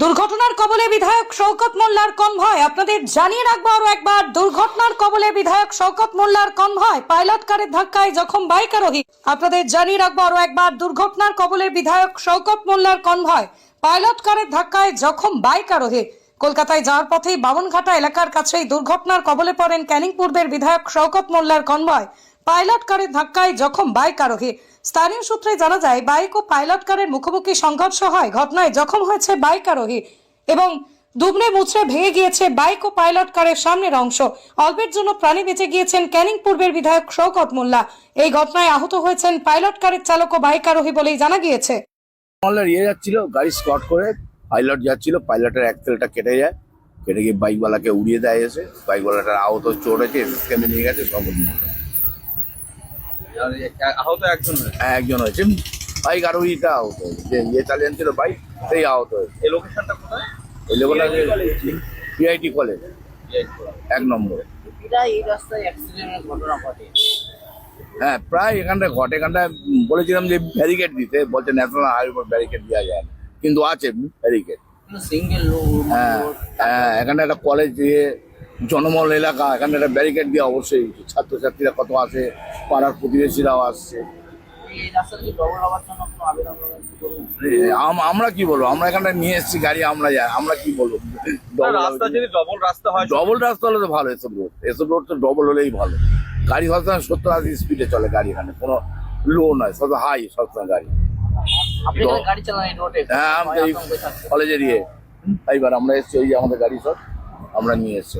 দুর্ঘটনার কবলে বিধায়ক শওকত মোল্লার কনভয়। আপনাদের জানিয়ে রাখবো আরো একবার, দুর্ঘটনার কবলে বিধায়ক শওকত মোল্লার কনভয়। পাইলট কারের ধাক্কায় জখম বাইক আরোহী। আপনাদের জানিয়ে রাখবো আরো একবার, দুর্ঘটনার কবলে বিধায়ক শওকত মোল্লার কনভয়। পাইলট কারের ধাক্কায় জখম বাইক আরোহী। কলকাতায় যাওয়ার পথেই বামনঘাটা এলাকার কাছেই দুর্ঘটনার কবলে পড়েন ক্যানিং পূর্বের বিধায়ক শওকত মোল্লার কনভয়। পাইলট কারের ধাক্কায় জখম বাইক আরোহী। স্থানীয় সূত্রে জানা যায়, বাইক ও পাইলট কারের মুখোমুখি সংঘর্ষ হয়। ঘটনায় জখম হয়েছে বাইক আরোহী এবং দুমড়ে মুচড়ে ভেঙে গিয়েছে বাইক ও পাইলট কারের সামনের অংশ। অল্পের জন্য প্রাণে বেঁচে গিয়েছেন ক্যানিং পূর্বের বিধায়ক শওকত মোল্লা। এই ঘটনায় আহত হয়েছেন পাইলট কারের চালক ও বাইক আরোহী বলেই জানা গিয়েছে। যাচ্ছিল গাড়ি স্পট করে, পাইলট যাচ্ছিল, পাইলটের অ্যাক্সেলটা কেটে যায়, কেটে গিয়ে বাইকওয়ালাকে উড়িয়ে দেয়। এসে বাইকওয়ালাটার আহত চোট হয়েছে, এসএসকেএমে নিয়ে গেছে। সব আহত একজন হয়েছে, বাইক আরোহীটা আহত হয়েছে, যে ইয়ে চালিয়ে ছিল বাইক সেই আহত হয়েছে। এই লোকেশনটা কোথায়? এই লোকটা পিআইটি কলেজ 1 নম্বরে। এই রাস্তায় অ্যাক্সিডেন্টের ঘটনা ঘটে। হ্যাঁ, প্রায় এখানটা ঘটে। এখানটা বলেছিলাম যে ব্যারিকেড দিতে, বলছে ন্যাশনাল হাইওয়ে ব্যারিকেড দেওয়া যায় না, কিন্তু আছে ব্যারিকেড। Single road. হ্যাঁ হ্যাঁ, এখানে একটা কলেজ দিয়ে জনমহল এলাকা, এখানে একটা ব্যারিকেড দিয়ে অবশ্যই। ছাত্রছাত্রীরা কত আসে, পাড়ার প্রতিবেশীরাও আসছে। এই রাস্তা কি ডবল হওয়ার জন্য কোনো আবেদন করবেন? আমরা কি বলবো, আমরা এখানটা নিয়ে এসেছি গাড়ি, আমরা যাই, আমরা কি বলবো। রাস্তা যদি ডবল রাস্তা হয়, ডবল রাস্তা হলে তো ভালো। এসব রোড তো ডবল হলেই ভালো। গাড়ি সবসময় 70-80 স্পিডে চলে গাড়ি, এখানে কোনো লো নয়, সব হাই সবসময় গাড়ি। আপনি এখানে গাড়ি চালান এই রোডে? হ্যাঁ, আমি এই কলেজের এইবার আমরা এসেছি, ওই যে আমাদের গাড়ি সব আমরা নিয়ে এসেছি।